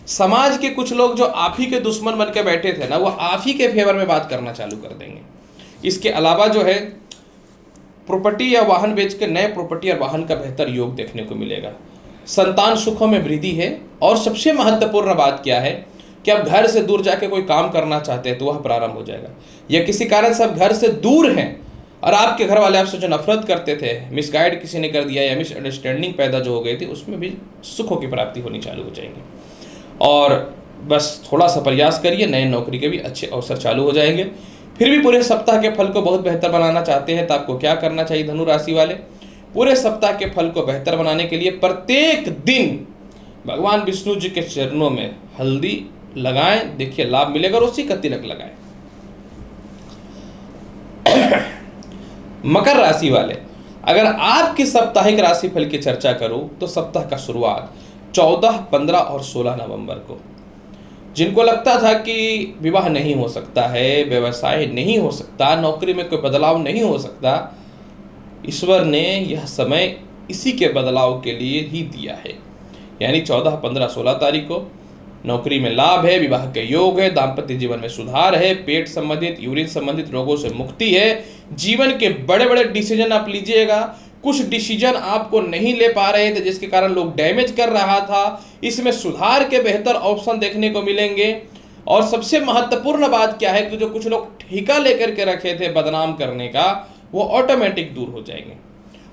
A: समाज के कुछ लोग जो आप ही के दुश्मन बन के बैठे थे ना, वो आप ही के फेवर में बात करना चालू कर देंगे। इसके अलावा जो है प्रॉपर्टी या वाहन बेच के नए प्रॉपर्टी और वाहन का बेहतर योग देखने को मिलेगा। संतान सुखों में वृद्धि है। और सबसे महत्वपूर्ण बात क्या है कि आप घर से दूर जाके कोई काम करना चाहते हैं तो वह प्रारंभ हो जाएगा, या किसी कारण से आप घर से दूर हैं और आपके घर वाले आपसे जो नफरत करते थे, मिसगाइड किसी ने कर दिया या मिसअंडरस्टैंडिंग पैदा जो हो गई थी, उसमें भी सुखों की प्राप्ति होनी चालू हो जाएंगी। और बस थोड़ा सा प्रयास करिए, नए नौकरी के भी अच्छे अवसर चालू हो जाएंगे। फिर भी पूरे सप्ताह के फल को बहुत बेहतर बनाना चाहते हैं तो आपको क्या करना चाहिए धनु राशि वाले? पूरे सप्ताह के फल को बेहतर बनाने के लिए प्रत्येक दिन भगवान विष्णु जी के चरणों में हल्दी लगाएं, देखिए लाभ मिलेगा, और उसी का तिलक लगाएं। मकर राशि वाले, अगर आपकी साप्ताहिक राशि फल की चर्चा करूं तो सप्ताह का शुरुआत 14, 15 और 16 नवंबर को, जिनको लगता था कि विवाह नहीं हो सकता है, व्यवसाय नहीं हो सकता, नौकरी में कोई बदलाव नहीं हो सकता, ईश्वर ने यह समय इसी के बदलाव के लिए ही दिया है। यानी 14, 15, 16 तारीख को नौकरी में लाभ है, विवाह के योग है, दाम्पत्य जीवन में सुधार है, पेट संबंधित यूरिन संबंधित रोगों से मुक्ति है। जीवन के बड़े बड़े डिसीजन आप लीजिएगा। कुछ डिसीजन आपको नहीं ले पा रहे थे जिसके कारण लोग डैमेज कर रहा था, इसमें सुधार के बेहतर ऑप्शन देखने को मिलेंगे। और सबसे महत्वपूर्ण बात क्या है कि जो कुछ लोग ठेका लेकर के रखे थे बदनाम करने का, वो ऑटोमेटिक दूर हो जाएंगे।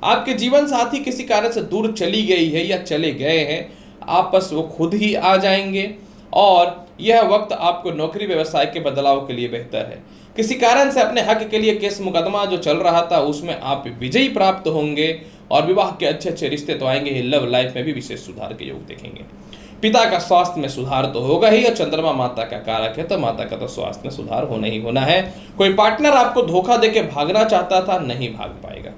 A: आपके जीवन साथी किसी कारण से दूर चली गई है या चले गए हैं, आपस वो खुद ही आ जाएंगे। और यह वक्त आपको नौकरी व्यवसाय के बदलाव के लिए बेहतर है। किसी कारण से अपने हक के लिए केस मुकदमा जो चल रहा था उसमें आप विजयी प्राप्त होंगे और विवाह के अच्छे अच्छे रिश्ते तो आएंगे ही, लव लाइफ में भी विशेष सुधार के योग देखेंगे। पिता का स्वास्थ्य में सुधार तो होगा ही, और चंद्रमा माता का कारक है तो माता का तो स्वास्थ्य में सुधार होना ही होना है। कोई पार्टनर आपको धोखा देके भागना चाहता था, नहीं भाग पाएगा।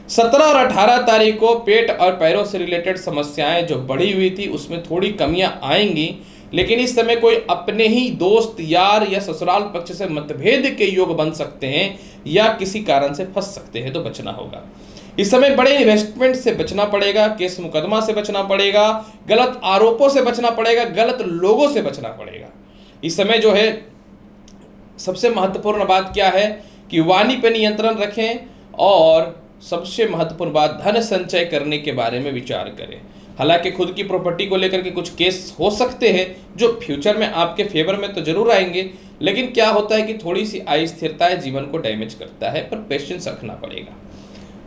A: 17 और 18 तारीख को पेट और पैरों से रिलेटेड समस्याएं जो बढ़ी हुई थी उसमें थोड़ी कमियां आएंगी, लेकिन इस समय कोई अपने ही दोस्त यार या ससुराल पक्ष से मतभेद के योग बन सकते हैं या किसी कारण से फंस सकते हैं, तो बचना होगा। इस समय बड़े इन्वेस्टमेंट से बचना पड़ेगा, केस मुकदमा से बचना पड़ेगा, गलत आरोपों से बचना पड़ेगा, गलत लोगों से बचना पड़ेगा। इस समय जो है सबसे महत्वपूर्ण बात क्या है कि वाणी पर नियंत्रण रखें, और सबसे महत्वपूर्ण बात धन संचय करने के बारे में विचार करें। हालांकि खुद की प्रॉपर्टी को लेकर के कुछ केस हो सकते हैं जो फ्यूचर में आपके फेवर में तो जरूर आएंगे, लेकिन क्या होता है कि थोड़ी सी अस्थिरता जीवन को डैमेज करता है, पर पेशेंस रखना पड़ेगा।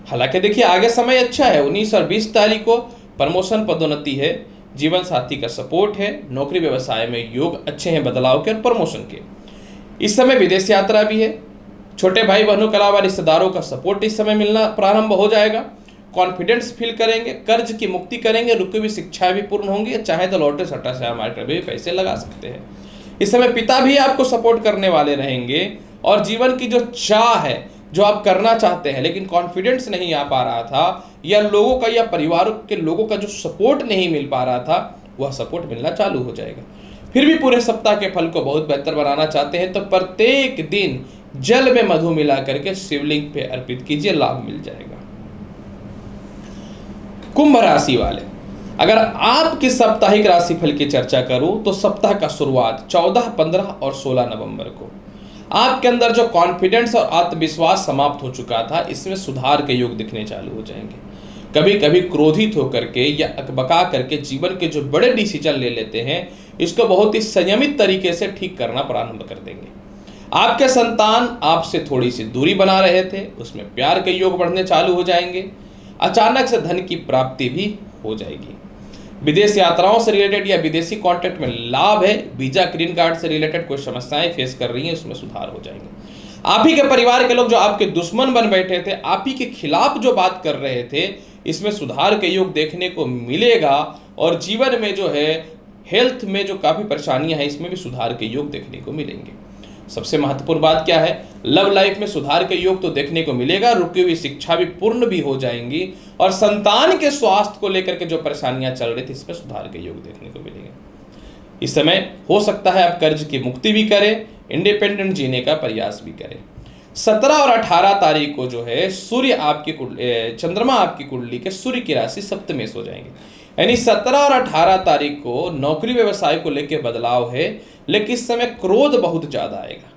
A: हालांकि देखिए आगे समय अच्छा है। 19 और 20 तारीख को प्रमोशन पदोन्नति है, जीवन साथी का सपोर्ट है, नौकरी व्यवसाय में योग अच्छे हैं बदलाव के और प्रमोशन के। इस समय विदेश यात्रा भी है। छोटे भाई बहनों के अलावा रिश्तेदारों का सपोर्ट इस समय मिलना प्रारंभ हो जाएगा। कॉन्फिडेंस फील करेंगे, कर्ज की मुक्ति करेंगे, रुकी हुई शिक्षाएं भी पूर्ण होंगी। चाहे तो लॉटरी सट्टा शेयर मार्केट में भी पैसे लगा सकते हैं। इस समय पिता भी आपको सपोर्ट करने वाले रहेंगे और जीवन की जो चाह है, जो आप करना चाहते हैं लेकिन कॉन्फिडेंस नहीं आ पा रहा था, या लोगों का या परिवार के लोगों का जो सपोर्ट नहीं मिल पा रहा था, वह सपोर्ट मिलना चालू हो जाएगा। फिर भी पूरे सप्ताह के फल को बहुत बेहतर बनाना चाहते हैं तो प्रत्येक दिन जल में मधु मिला करके शिवलिंग पे अर्पित कीजिए, लाभ मिल जाएगा। कुंभ राशि वाले, अगर आपकी साप्ताहिक राशिफल की चर्चा करूं तो सप्ताह का शुरुआत 14, 15 और 16 नवंबर को आपके अंदर जो कॉन्फिडेंस और आत्मविश्वास समाप्त हो चुका था, इसमें सुधार के योग दिखने चालू हो जाएंगे। कभी कभी क्रोधित होकर के या अकबका करके जीवन के जो बड़े डिसीजन ले लेते हैं, इसको बहुत ही संयमित तरीके से ठीक करना प्रारंभ कर देंगे। आपके संतान आपसे थोड़ी सी दूरी बना रहे थे, उसमें प्यार के योग बढ़ने चालू हो जाएंगे। अचानक से धन की प्राप्ति भी हो जाएगी। विदेश यात्राओं से रिलेटेड या विदेशी कॉन्ट्रैक्ट में लाभ है। वीजा ग्रीन कार्ड से रिलेटेड कोई समस्याएं फेस कर रही हैं, उसमें सुधार हो जाएंगे। आप ही के परिवार के लोग जो आपके दुश्मन बन बैठे थे, आप ही के खिलाफ जो बात कर रहे थे, इसमें सुधार के योग देखने को मिलेगा। और जीवन में जो है हेल्थ में जो काफ़ी परेशानियां हैं, इसमें भी सुधार के योग देखने को मिलेंगे। सबसे महत्वपूर्ण बात क्या है, लव लाइफ में सुधार के योग तो देखने को मिलेगा, रुकी हुई शिक्षा भी पूर्ण भी हो जाएंगी और संतान के स्वास्थ्य को लेकर के जो परेशानियां चल रही थी, इसमें सुधार के योग देखने को मिलेंगे। इस समय हो सकता है आप कर्ज की मुक्ति भी करें, इंडिपेंडेंट जीने का प्रयास भी करें। 17 और 18 तारीख को जो है सूर्य आपकी चंद्रमा आपकी कुंडली के सूर्य की राशि सप्तमेश हो जाएंगे। यानी 17 और 18 तारीख को नौकरी व्यवसाय को लेकर बदलाव है, लेकिन इस समय क्रोध बहुत ज्यादा आएगा।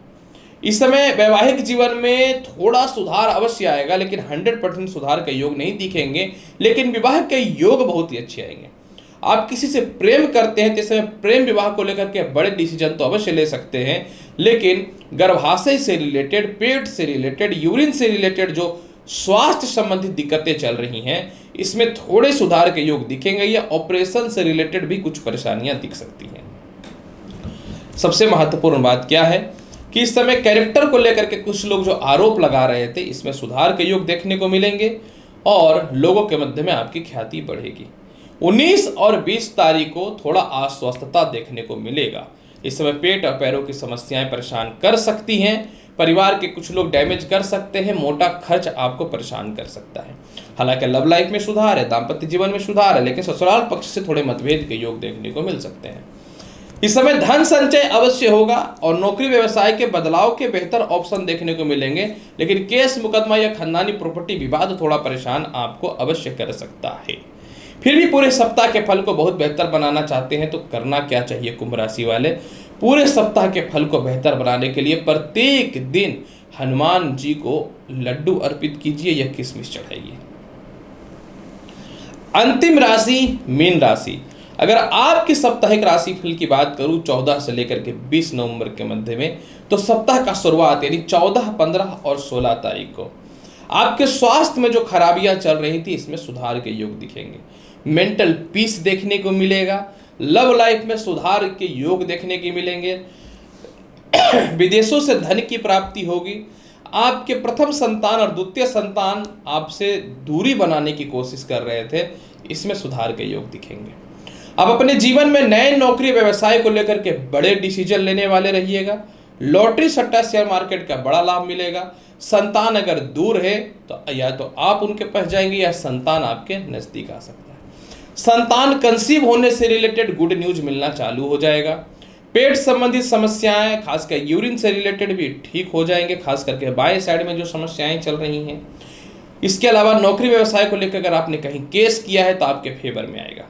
A: इस समय वैवाहिक जीवन में थोड़ा सुधार अवश्य आएगा, लेकिन 100% सुधार के योग नहीं दिखेंगे, लेकिन विवाह के योग बहुत ही अच्छे आएंगे। आप किसी से प्रेम करते हैं तो इस समय प्रेम विवाह को लेकर के बड़े डिसीजन तो अवश्य ले सकते हैं, लेकिन गर्भाशय से रिलेटेड, पेट से रिलेटेड, यूरिन से रिलेटेड जो स्वास्थ्य संबंधित दिक्कतें चल रही हैं, इसमें थोड़े सुधार के योग दिखेंगे, या ऑपरेशन से रिलेटेड भी कुछ परेशानियां दिख सकती हैं। सबसे महत्वपूर्ण बात क्या है कि इस समय कैरेक्टर को लेकर के कुछ लोग जो आरोप लगा रहे थे, इसमें सुधार के योग देखने को मिलेंगे और लोगों के मध्य में आपकी ख्याति बढ़ेगी। 19 और 20 तारीख को थोड़ा अस्वस्थता देखने को मिलेगा। इस समय पेट और पैरों की समस्याएं परेशान कर सकती हैं, परिवार के कुछ लोग डैमेज कर सकते हैं, मोटा खर्च आपको परेशान कर सकता है। हालांकि लव लाइफ में सुधार है, दाम्पत्य जीवन में सुधार है, लेकिन ससुराल पक्ष से थोड़े मतभेद के योग देखने को मिल सकते हैं। इस समय धन संचय अवश्य होगा और नौकरी व्यवसाय के बदलाव के बेहतर ऑप्शन देखने को मिलेंगे, लेकिन केस मुकदमा या खानदानी प्रॉपर्टी विवाद थोड़ा परेशान आपको अवश्य कर सकता है। फिर भी पूरे सप्ताह के फल को बहुत बेहतर बनाना चाहते हैं तो करना क्या चाहिए कुंभ राशि वाले? पूरे सप्ताह के फल को बेहतर बनाने के लिए प्रत्येक दिन हनुमान जी को लड्डू अर्पित कीजिए या किशमिश चढ़ाइए। अंतिम राशि मीन राशि। अगर आपकी साप्ताहिक राशि फल की बात करूं 14 से लेकर के 20 नवंबर के मध्य में, तो सप्ताह का शुरुआत यानी 14, 15 और 16 तारीख को आपके स्वास्थ्य में जो खराबियां चल रही थी, इसमें सुधार के योग दिखेंगे। मेंटल पीस देखने को मिलेगा, लव लाइफ में सुधार के योग देखने के मिलेंगे, विदेशों से धन की प्राप्ति होगी। आपके प्रथम संतान और द्वितीय संतान आपसे दूरी बनाने की कोशिश कर रहे थे, इसमें सुधार के योग दिखेंगे। आप अपने जीवन में नए नौकरी व्यवसाय को लेकर के बड़े डिसीजन लेने वाले रहिएगा। लॉटरी सट्टा शेयर मार्केट का बड़ा लाभ मिलेगा। संतान अगर दूर है तो या तो आप उनके पास जाएंगे या संतान आपके नजदीक आ सकता है। संतान कंसीव होने से रिलेटेड गुड न्यूज मिलना चालू हो जाएगा। पेट संबंधित समस्याएं खासकर यूरिन से रिलेटेड भी ठीक हो जाएंगे, खास करके बाएं साइड में जो समस्याएं चल रही हैं। इसके अलावा नौकरी व्यवसाय को लेकर अगर आपने कहीं केस किया है तो आपके फेवर में आएगा।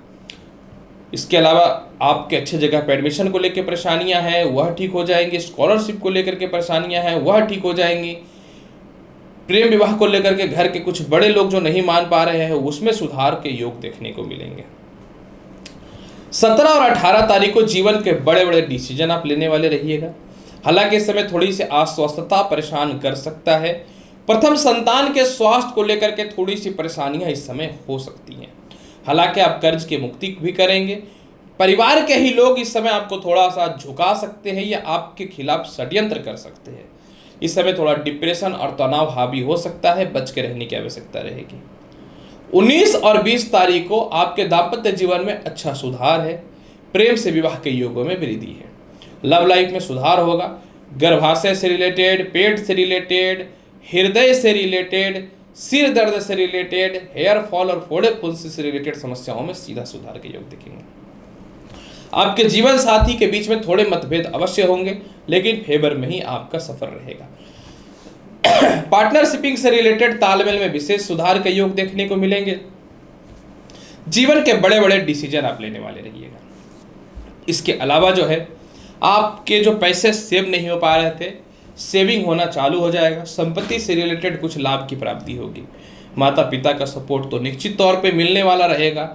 A: इसके अलावा आपके अच्छे जगह पर एडमिशन को लेकर परेशानियां हैं वह ठीक हो जाएंगी। स्कॉलरशिप को लेकर के परेशानियां हैं वह ठीक हो जाएंगी। प्रेम विवाह को लेकर के घर के कुछ बड़े लोग जो नहीं मान पा रहे हैं, उसमें सुधार के योग देखने को मिलेंगे। 17 और 18 तारीख को जीवन के बड़े बड़े डिसीजन आप लेने वाले रहिएगा। हालांकि इस समय थोड़ी सी अस्वस्थता परेशान कर सकता है। प्रथम संतान के स्वास्थ्य को लेकर के थोड़ी सी परेशानियां इस समय हो सकती हैं। हालांकि आप कर्ज की मुक्ति भी करेंगे परिवार के ही लोग इस समय आपको थोड़ा सा झुका सकते हैं या आपके खिलाफ षड्यंत्र कर सकते हैं। इस समय थोड़ा डिप्रेशन और तनाव हावी हो सकता है, बच के रहने की आवश्यकता रहेगी। 19 और 20 तारीख को आपके दाम्पत्य जीवन में अच्छा सुधार है। प्रेम से विवाह के योगों में वृद्धि है। लव लाइफ में सुधार होगा। गर्भाशय से रिलेटेड, पेट से रिलेटेड, हृदय से रिलेटेड, सिर दर्द से रिलेटेड, हेयर फॉल और फोड़े फुंसी से रिलेटेड समस्याओं में सीधा सुधार के योग दिखेंगे। आपके जीवन साथी के बीच में थोड़े मतभेद अवश्य होंगे, लेकिन फेवर में ही आपका सफर रहेगा। पार्टनरशिपिंग से रिलेटेड तालमेल में विशेष सुधार के योग देखने को मिलेंगे। जीवन के बड़े बड़े डिसीजन आप लेने वाले रहिएगा। इसके अलावा जो है, आपके जो पैसे सेव नहीं हो पा रहे थे, सेविंग होना चालू हो जाएगा। संपत्ति से रिलेटेड कुछ लाभ की प्राप्ति होगी। माता पिता का सपोर्ट तो निश्चित तौर पे मिलने वाला रहेगा।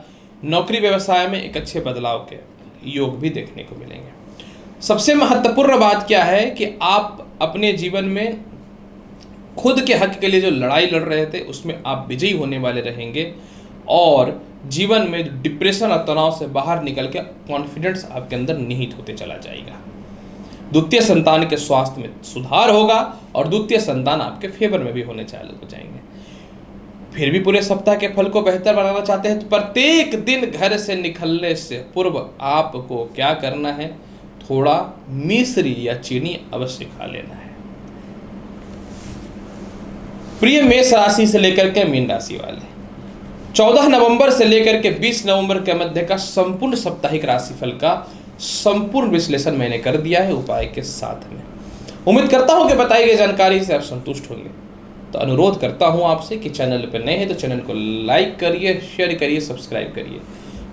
A: नौकरी व्यवसाय में एक अच्छे बदलाव के योग भी देखने को मिलेंगे। सबसे महत्वपूर्ण बात क्या है कि आप अपने जीवन में खुद के हक के लिए जो लड़ाई लड़ रहे थे उसमें आप विजयी होने वाले रहेंगे और जीवन में डिप्रेशन और तनाव से बाहर निकल के कॉन्फिडेंस आपके अंदर निहित होते चला जाएगा। द्वितीय संतान के स्वास्थ्य में सुधार होगा और द्वितीय संतान आपके फेवर में भी होने चालू हो जाएंगे। फिर भी पूरे सप्ताह के फल को बेहतर बनाना चाहते हैं तो प्रत्येक दिन घर से निकलने से पूर्व आपको क्या करना है, थोड़ा मिश्री या चीनी अवश्य खा लेना है। प्रिय मेष राशि से लेकर के मीन राशि वाले, 14 नवंबर से लेकर के 20 नवंबर के मध्य का संपूर्ण साप्ताहिक राशिफल का संपूर्ण विश्लेषण मैंने कर दिया है उपाय के साथ में। उम्मीद करता हूं कि बताई गई जानकारी से आप संतुष्ट होंगे। तो अनुरोध करता हूं आपसे कि चैनल पर नए हैं तो चैनल को लाइक करिए, शेयर करिए, सब्सक्राइब करिए।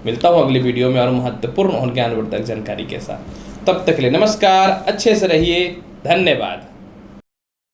A: मिलता हूं अगली वीडियो में और महत्वपूर्ण और ज्ञानवर्धक जानकारी के साथ। तब तक के लिए नमस्कार, अच्छे से रहिए, धन्यवाद।